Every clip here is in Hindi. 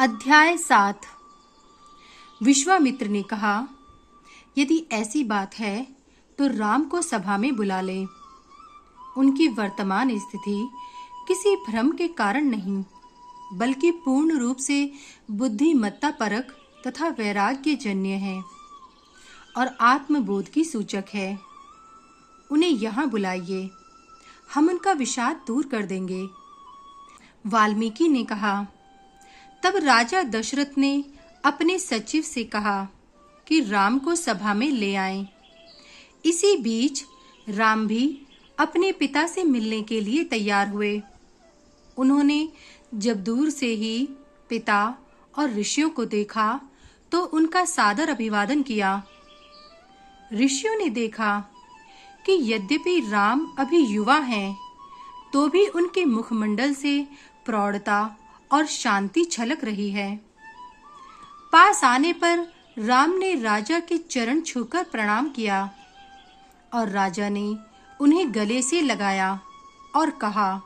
अध्याय 7। विश्वामित्र ने कहा, यदि ऐसी बात है तो राम को सभा में बुला ले। उनकी वर्तमान स्थिति किसी भ्रम के कारण नहीं, बल्कि पूर्ण रूप से बुद्धिमत्ता परक तथा वैराग्य जन्य है और आत्मबोध की सूचक है। उन्हें यहाँ बुलाइए, हम उनका विषाद दूर कर देंगे। वाल्मीकि ने कहा, तब राजा दशरथ ने अपने सचिव से कहा कि राम को सभा में ले आएं। इसी बीच राम भी अपने पिता से मिलने के लिए तैयार हुए। उन्होंने जब दूर से ही पिता और ऋषियों को देखा तो उनका सादर अभिवादन किया। ऋषियों ने देखा कि यद्यपि राम अभी युवा हैं, तो भी उनके मुखमंडल से प्रौढ़ता और शांति छलक रही है। पास आने पर राम ने राजा के चरण छूकर प्रणाम किया और राजा ने उन्हें गले से लगाया और कहा,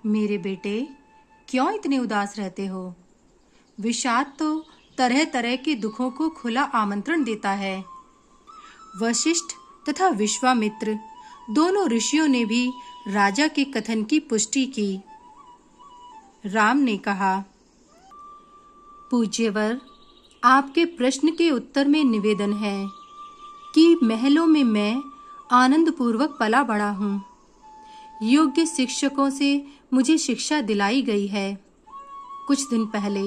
मेरे बेटे, क्यों इतने उदास रहते हो? विषाद तो तरह तरह के दुखों को खुला आमंत्रण देता है। वशिष्ठ तथा विश्वामित्र दोनों ऋषियों ने भी राजा के कथन की पुष्टि की। राम ने कहा, पूज्यवर, आपके प्रश्न के उत्तर में निवेदन है कि महलों में मैं आनंद पूर्वक पला बड़ा हूँ। योग्य शिक्षकों से मुझे शिक्षा दिलाई गई है। कुछ दिन पहले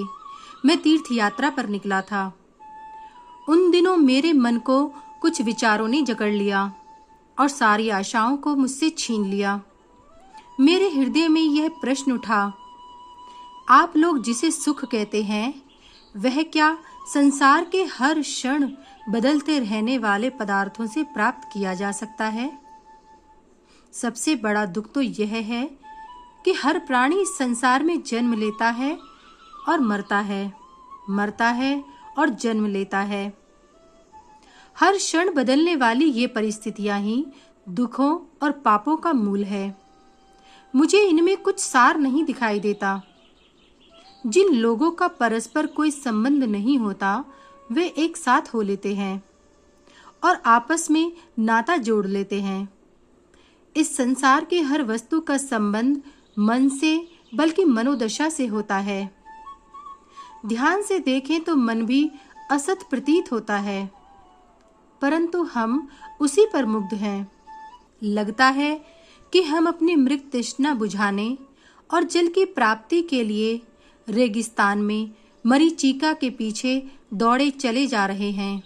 मैं तीर्थ यात्रा पर निकला था। उन दिनों मेरे मन को कुछ विचारों ने जकड़ लिया और सारी आशाओं को मुझसे छीन लिया। मेरे हृदय में यह प्रश्न उठा, आप लोग जिसे सुख कहते हैं, वह क्या संसार के हर क्षण बदलते रहने वाले पदार्थों से प्राप्त किया जा सकता है? सबसे बड़ा दुख तो यह है कि हर प्राणी इस संसार में जन्म लेता है और मरता है, मरता है और जन्म लेता है। हर क्षण बदलने वाली ये परिस्थितियां ही दुखों और पापों का मूल है। मुझे इनमें कुछ सार नहीं दिखाई देता। जिन लोगों का परस्पर कोई संबंध नहीं होता, वे एक साथ हो लेते हैं और आपस में नाता जोड़ लेते हैं। इस संसार के हर वस्तु का संबंध मन से बल्कि मनोदशा से होता है। ध्यान से देखें तो मन भी असत प्रतीत होता है, परंतु हम उसी पर मुग्ध हैं। लगता है कि हम अपनी मृग तृष्णा बुझाने और जल की प्राप्ति के लिए रेगिस्तान में मरीचिका के पीछे दौड़े चले जा रहे हैं।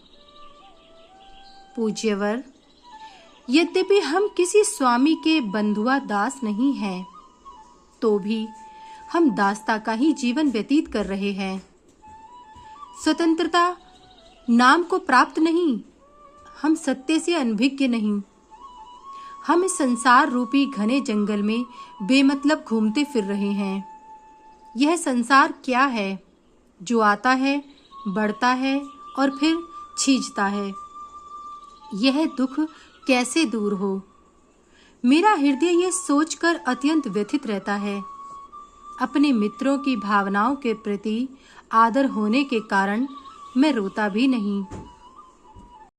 पूज्यवर, यद्यपि हम किसी स्वामी के बंधुआ दास नहीं हैं, तो भी हम दासता का ही जीवन व्यतीत कर रहे हैं। स्वतंत्रता नाम को प्राप्त नहीं, हम सत्य से अनभिज्ञ नहीं। हम इस संसार रूपी घने जंगल में बेमतलब घूमते फिर रहे हैं। यह संसार क्या है जो आता है, बढ़ता है और फिर छीजता है? यह दुख कैसे दूर हो? मेरा हृदय यह सोचकर अत्यंत व्यथित रहता है। अपने मित्रों की भावनाओं के प्रति आदर होने के कारण मैं रोता भी नहीं।